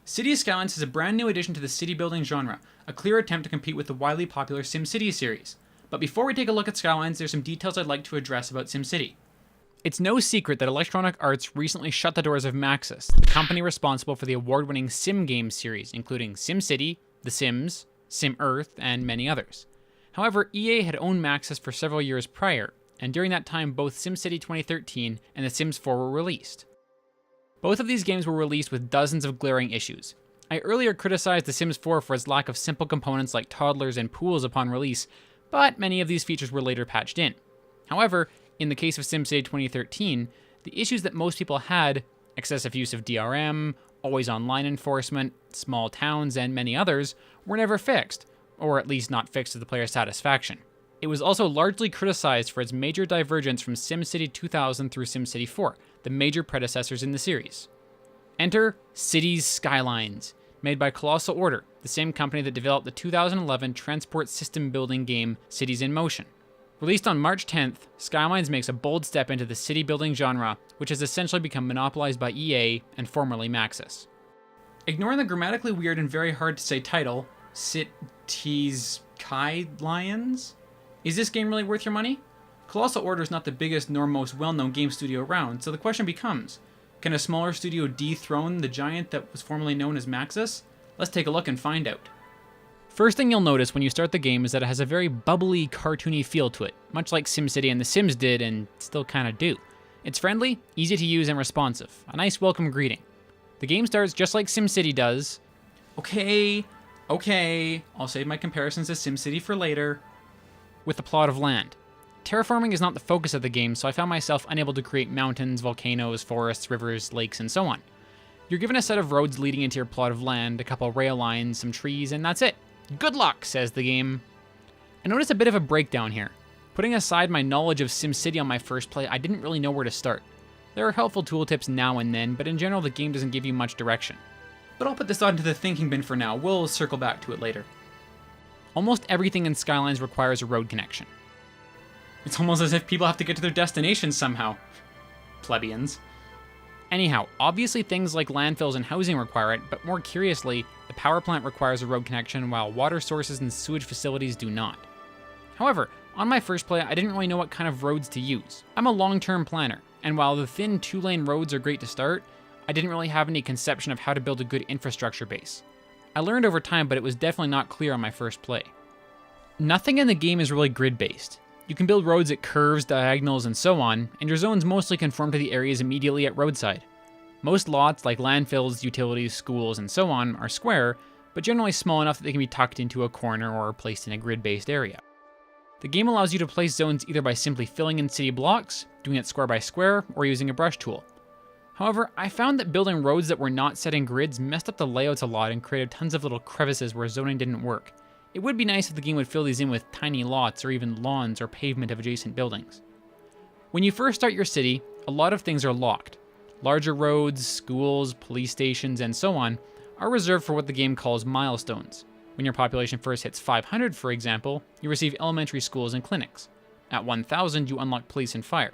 Cities Skylines is a brand new addition to the city building genre, a clear attempt to compete with the widely popular SimCity series. But before we take a look at Skylines, there's some details I'd like to address about SimCity. It's no secret that Electronic Arts recently shut the doors of Maxis, the company responsible for the award-winning Sim game series, including SimCity, The Sims, SimEarth, and many others. However, EA had owned Maxis for several years prior, and during that time both SimCity 2013 and The Sims 4 were released. Both of these games were released with dozens of glaring issues. I earlier criticized The Sims 4 for its lack of simple components like toddlers and pools upon release, but many of these features were later patched in. However, in the case of SimCity 2013, the issues that most people had, excessive use of DRM, always online enforcement, small towns, and many others, were never fixed, or at least not fixed to the player's satisfaction. It was also largely criticized for its major divergence from SimCity 2000 through SimCity 4, the major predecessors in the series. Enter Cities Skylines, made by Colossal Order, the same company that developed the 2011 transport system building game Cities in Motion. Released on March 10th, Skylines makes a bold step into the city building genre, which has essentially become monopolized by EA and formerly Maxis. Ignoring the grammatically weird and very hard to say title, Cities Skylines? Is this game really worth your money? Colossal Order is not the biggest nor most well-known game studio around, so the question becomes, can a smaller studio dethrone the giant that was formerly known as Maxis? Let's take a look and find out. First thing you'll notice when you start the game is that it has a very bubbly, cartoony feel to it, much like SimCity and The Sims did and still kinda do. It's friendly, easy to use, and responsive. A nice welcome greeting. The game starts just like SimCity does. Okay, I'll save my comparisons to SimCity for later. With a plot of land. Terraforming is not the focus of the game, so I found myself unable to create mountains, volcanoes, forests, rivers, lakes, and so on. You're given a set of roads leading into your plot of land, a couple rail lines, some trees, and that's it. Good luck, says the game. I noticed a bit of a breakdown here. Putting aside my knowledge of SimCity on my first play, I didn't really know where to start. There are helpful tooltips now and then, but in general the game doesn't give you much direction. But I'll put this out into the thinking bin for now, we'll circle back to it later. Almost everything in Skylines requires a road connection. It's almost as if people have to get to their destination somehow. Plebeians. Anyhow, obviously things like landfills and housing require it, but more curiously, the power plant requires a road connection while water sources and sewage facilities do not. However, on my first play, I didn't really know what kind of roads to use. I'm a long-term planner, and while the thin 2-lane roads are great to start, I didn't really have any conception of how to build a good infrastructure base. I learned over time, but it was definitely not clear on my first play. Nothing in the game is really grid-based. You can build roads at curves, diagonals, and so on, and your zones mostly conform to the areas immediately at roadside. Most lots, like landfills, utilities, schools, and so on, are square, but generally small enough that they can be tucked into a corner or placed in a grid-based area. The game allows you to place zones either by simply filling in city blocks, doing it square by square, or using a brush tool. However, I found that building roads that were not set in grids messed up the layouts a lot and created tons of little crevices where zoning didn't work. It would be nice if the game would fill these in with tiny lots or even lawns or pavement of adjacent buildings. When you first start your city, a lot of things are locked. Larger roads, schools, police stations, and so on are reserved for what the game calls milestones. When your population first hits 500, for example, you receive elementary schools and clinics. At 1,000, you unlock police and fire.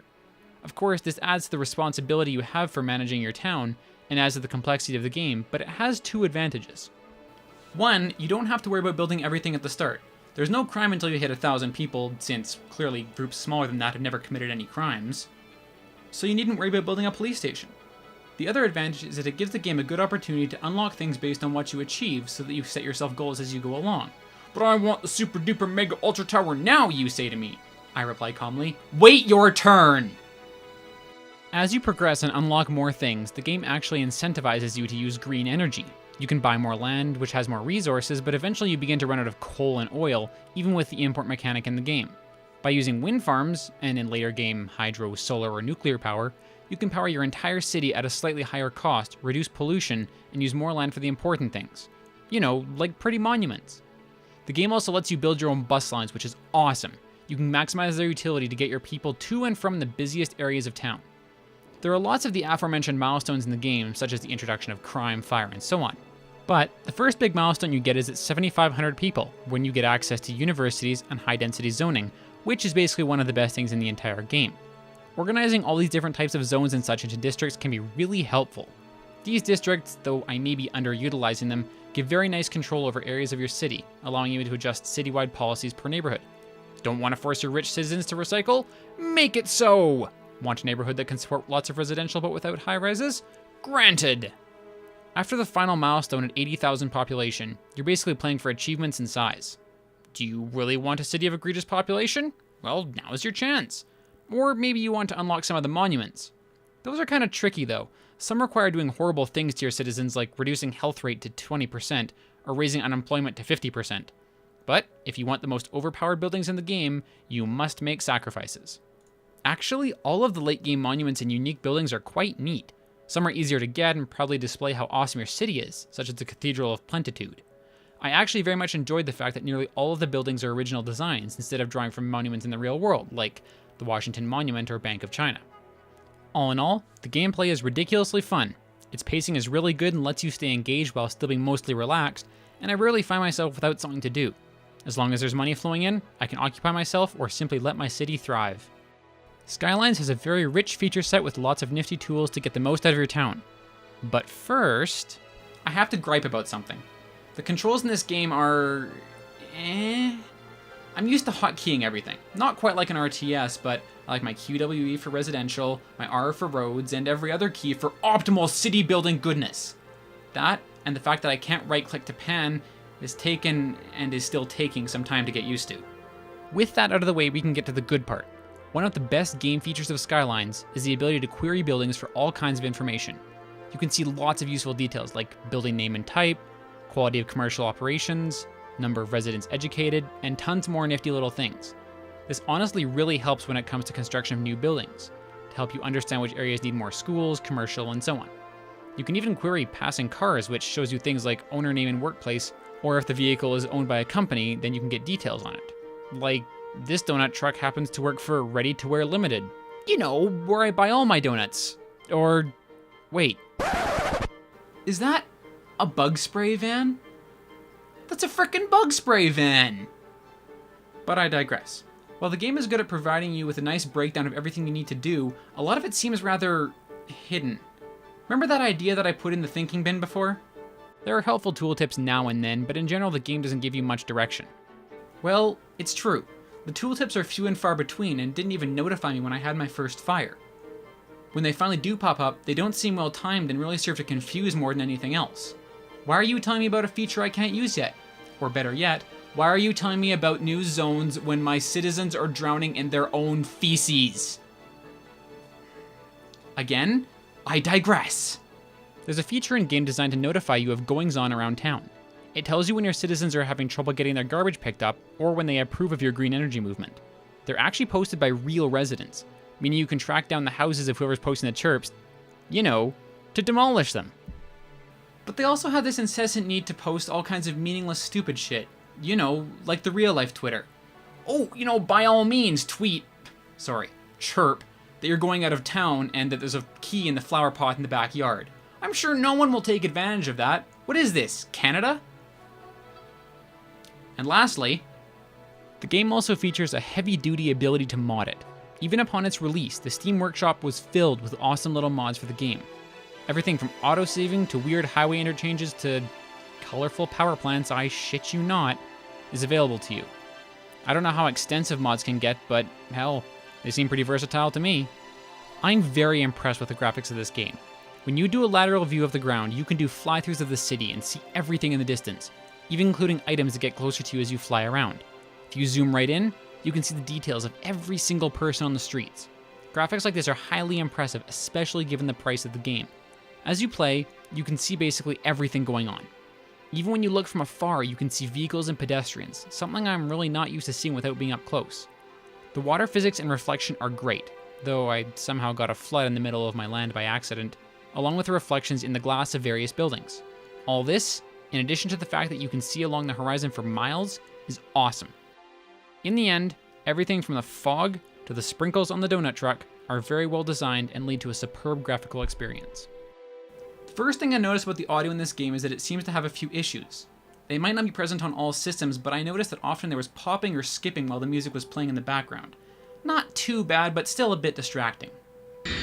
Of course, this adds to the responsibility you have for managing your town and adds to the complexity of the game, but it has two advantages. One, you don't have to worry about building everything at the start. There's no crime until you hit 1,000 people, since clearly groups smaller than that have never committed any crimes. So you needn't worry about building a police station. The other advantage is that it gives the game a good opportunity to unlock things based on what you achieve so that you set yourself goals as you go along. But I want the super duper mega ultra tower now, you say to me. I reply calmly, wait your turn! As you progress and unlock more things, the game actually incentivizes you to use green energy. You can buy more land, which has more resources, but eventually you begin to run out of coal and oil, even with the import mechanic in the game. By using wind farms, and in later game hydro, solar, or nuclear power, you can power your entire city at a slightly higher cost, reduce pollution, and use more land for the important things. You know, like pretty monuments. The game also lets you build your own bus lines, which is awesome. You can maximize their utility to get your people to and from the busiest areas of town. There are lots of the aforementioned milestones in the game, such as the introduction of crime, fire, and so on. But the first big milestone you get is at 7,500 people, when you get access to universities and high-density zoning, which is basically one of the best things in the entire game. Organizing all these different types of zones and such into districts can be really helpful. These districts, though I may be underutilizing them, give very nice control over areas of your city, allowing you to adjust citywide policies per neighborhood. Don't want to force your rich citizens to recycle? Make it so! Want a neighborhood that can support lots of residential but without high rises? Granted! After the final milestone at 80,000 population, you're basically playing for achievements and size. Do you really want a city of egregious population? Well, now is your chance. Or maybe you want to unlock some of the monuments. Those are kind of tricky though. Some require doing horrible things to your citizens like reducing health rate to 20% or raising unemployment to 50%. But if you want the most overpowered buildings in the game, you must make sacrifices. Actually, all of the late game monuments and unique buildings are quite neat. Some are easier to get and probably display how awesome your city is, such as the Cathedral of Plentitude. I actually very much enjoyed the fact that nearly all of the buildings are original designs instead of drawing from monuments in the real world, like the Washington Monument or Bank of China. All in all, the gameplay is ridiculously fun. Its pacing is really good and lets you stay engaged while still being mostly relaxed, and I rarely find myself without something to do. As long as there's money flowing in, I can occupy myself or simply let my city thrive. Skylines has a very rich feature set with lots of nifty tools to get the most out of your town. But first, I have to gripe about something. The controls in this game are... I'm used to hotkeying everything. Not quite like an RTS, but I like my QWE for residential, my R for roads, and every other key for optimal city building goodness. That, and the fact that I can't right-click to pan, is taken and is still taking some time to get used to. With that out of the way, we can get to the good part. One of the best game features of Skylines is the ability to query buildings for all kinds of information. You can see lots of useful details like building name and type, quality of commercial operations, number of residents educated, and tons more nifty little things. This honestly really helps when it comes to construction of new buildings, to help you understand which areas need more schools, commercial, and so on. You can even query passing cars, which shows you things like owner name and workplace, or if the vehicle is owned by a company, then you can get details on it. Like, this donut truck happens to work for Ready to Wear Limited. You know, where I buy all my donuts. Or, wait. Is that a bug spray van? That's a frickin' bug spray van! But I digress. While the game is good at providing you with a nice breakdown of everything you need to do, a lot of it seems rather hidden. Remember that idea that I put in the thinking bin before? There are helpful tooltips now and then, but in general the game doesn't give you much direction. Well, it's true. The tooltips are few and far between and didn't even notify me when I had my first fire. When they finally do pop up, they don't seem well timed and really serve to confuse more than anything else. Why are you telling me about a feature I can't use yet? Or better yet, why are you telling me about new zones when my citizens are drowning in their own feces? Again, I digress. There's a feature in game designed to notify you of goings-on around town. It tells you when your citizens are having trouble getting their garbage picked up, or when they approve of your green energy movement. They're actually posted by real residents, meaning you can track down the houses of whoever's posting the chirps, you know, to demolish them. But they also have this incessant need to post all kinds of meaningless stupid shit. You know, like the real-life Twitter. Oh, you know, by all means, chirp, that you're going out of town and that there's a key in the flower pot in the backyard. I'm sure no one will take advantage of that. What is this, Canada? And lastly, the game also features a heavy-duty ability to mod it. Even upon its release, the Steam Workshop was filled with awesome little mods for the game. Everything from autosaving to weird highway interchanges to colorful power plants, I shit you not, is available to you. I don't know how extensive mods can get, but hell, they seem pretty versatile to me. I'm very impressed with the graphics of this game. When you do a lateral view of the ground, you can do fly-throughs of the city and see everything in the distance, even including items that get closer to you as you fly around. If you zoom right in, you can see the details of every single person on the streets. Graphics like this are highly impressive, especially given the price of the game. As you play, you can see basically everything going on. Even when you look from afar, you can see vehicles and pedestrians, something I'm really not used to seeing without being up close. The water physics and reflection are great, though I somehow got a flood in the middle of my land by accident, along with the reflections in the glass of various buildings. All this, in addition to the fact that you can see along the horizon for miles, is awesome. In the end, everything from the fog to the sprinkles on the donut truck are very well designed and lead to a superb graphical experience. The first thing I noticed about the audio in this game is that it seems to have a few issues. They might not be present on all systems, but I noticed that often there was popping or skipping while the music was playing in the background. Not too bad, but still a bit distracting.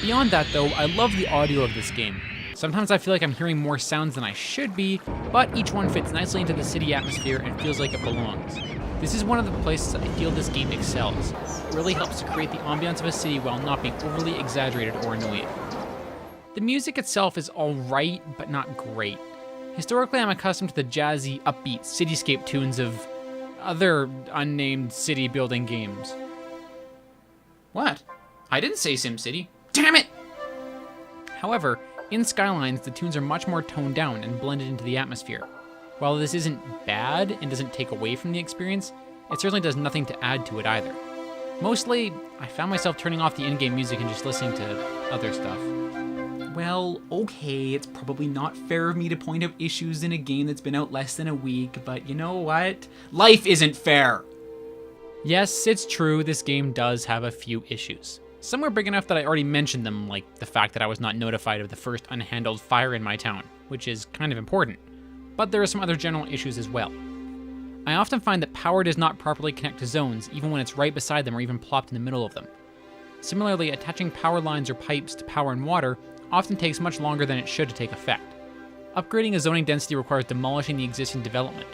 Beyond that though, I love the audio of this game. Sometimes I feel like I'm hearing more sounds than I should be, but each one fits nicely into the city atmosphere and feels like it belongs. This is one of the places I feel this game excels. It really helps to create the ambiance of a city while not being overly exaggerated or annoying. The music itself is alright, but not great. Historically, I'm accustomed to the jazzy, upbeat, cityscape tunes of other unnamed city building games. What? I didn't say SimCity. Damn it! However, in Skylines, the tunes are much more toned down and blended into the atmosphere. While this isn't bad and doesn't take away from the experience, it certainly does nothing to add to it either. Mostly, I found myself turning off the in-game music and just listening to other stuff. Well, okay, it's probably not fair of me to point out issues in a game that's been out less than a week, but you know what? Life isn't fair! Yes, it's true, this game does have a few issues. Some were big enough that I already mentioned them, like the fact that I was not notified of the first unhandled fire in my town, which is kind of important. But there are some other general issues as well. I often find that power does not properly connect to zones, even when it's right beside them or even plopped in the middle of them. Similarly, attaching power lines or pipes to power and water often takes much longer than it should to take effect. Upgrading a zoning density requires demolishing the existing development,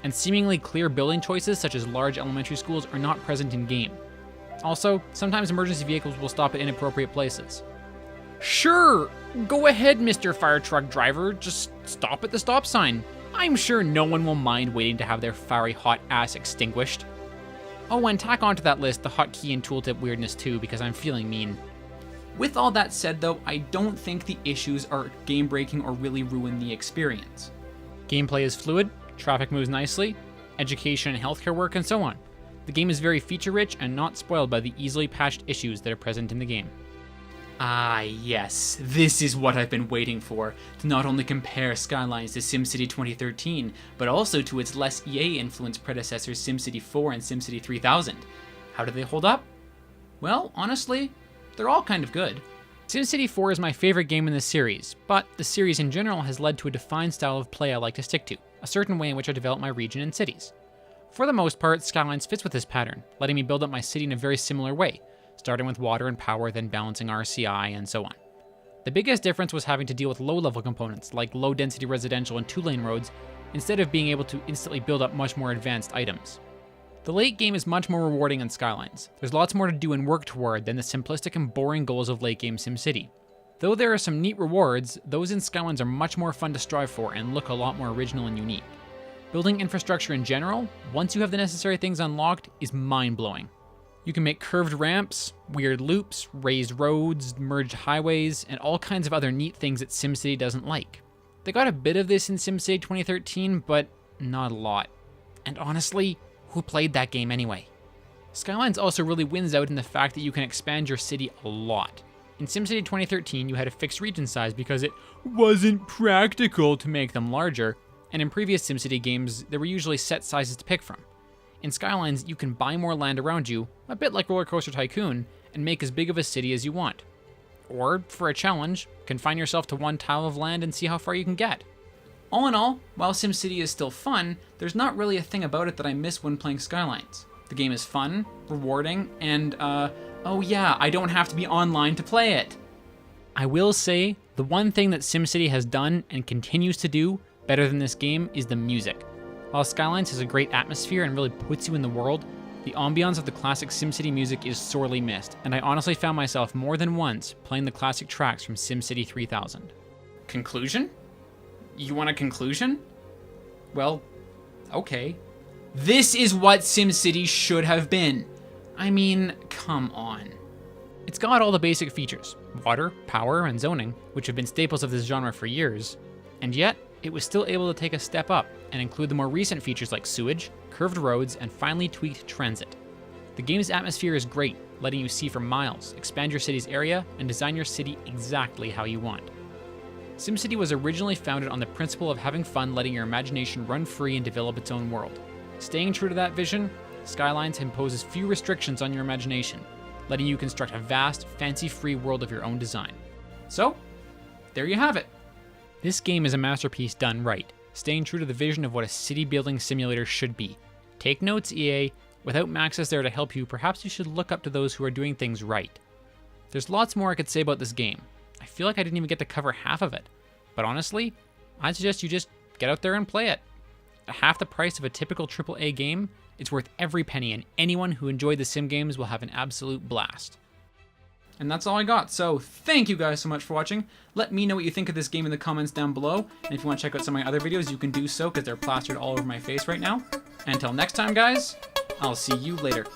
and seemingly clear building choices such as large elementary schools are not present in game. Also, sometimes emergency vehicles will stop at inappropriate places. Sure, go ahead, Mr. Fire Truck Driver, just stop at the stop sign. I'm sure no one will mind waiting to have their fiery hot ass extinguished. Oh, and tack onto that list the hotkey and tooltip weirdness too, because I'm feeling mean. With all that said though, I don't think the issues are game-breaking or really ruin the experience. Gameplay is fluid, traffic moves nicely, education and healthcare work, and so on. The game is very feature-rich and not spoiled by the easily patched issues that are present in the game. Ah yes, this is what I've been waiting for, to not only compare Skylines to SimCity 2013, but also to its less EA-influenced predecessors SimCity 4 and SimCity 3000. How do they hold up? Well, honestly, they're all kind of good. SimCity 4 is my favorite game in the series, but the series in general has led to a defined style of play I like to stick to, a certain way in which I develop my region and cities. For the most part, Skylines fits with this pattern, letting me build up my city in a very similar way, starting with water and power, then balancing RCI, and so on. The biggest difference was having to deal with low-level components, like low-density residential and two-lane roads, instead of being able to instantly build up much more advanced items. The late game is much more rewarding in Skylines. There's lots more to do and work toward than the simplistic and boring goals of late game SimCity. Though there are some neat rewards, those in Skylines are much more fun to strive for and look a lot more original and unique. Building infrastructure in general, once you have the necessary things unlocked, is mind-blowing. You can make curved ramps, weird loops, raised roads, merged highways, and all kinds of other neat things that SimCity doesn't like. They got a bit of this in SimCity 2013, but not a lot. And honestly, who played that game anyway? Skylines also really wins out in the fact that you can expand your city a lot. In SimCity 2013, you had a fixed region size because it wasn't practical to make them larger, and in previous SimCity games, there were usually set sizes to pick from. In Skylines, you can buy more land around you, a bit like Roller Coaster Tycoon, and make as big of a city as you want. Or, for a challenge, confine yourself to one tile of land and see how far you can get. All in all, while SimCity is still fun, there's not really a thing about it that I miss when playing Skylines. The game is fun, rewarding, and oh yeah, I don't have to be online to play it. I will say, the one thing that SimCity has done and continues to do better than this game is the music. While Skylines has a great atmosphere and really puts you in the world, the ambiance of the classic SimCity music is sorely missed, and I honestly found myself more than once playing the classic tracks from SimCity 3000. Conclusion? You want a conclusion? Well, okay. This is what SimCity should have been. I mean, come on. It's got all the basic features, water, power, and zoning, which have been staples of this genre for years, and yet, it was still able to take a step up and include the more recent features like sewage, curved roads, and finely tweaked transit. The game's atmosphere is great, letting you see for miles, expand your city's area, and design your city exactly how you want. SimCity was originally founded on the principle of having fun letting your imagination run free and develop its own world. Staying true to that vision, Skylines imposes few restrictions on your imagination, letting you construct a vast, fancy-free world of your own design. So, there you have it. This game is a masterpiece done right, staying true to the vision of what a city-building simulator should be. Take notes, EA. Without Maxis there to help you, perhaps you should look up to those who are doing things right. There's lots more I could say about this game. I feel like I didn't even get to cover half of it. But honestly, I suggest you just get out there and play it. At half the price of a typical AAA game, it's worth every penny, and anyone who enjoyed the sim games will have an absolute blast. And that's all I got, so thank you guys so much for watching. Let me know what you think of this game in the comments down below, and if you want to check out some of my other videos, you can do so, because they're plastered all over my face right now. And until next time, guys, I'll see you later.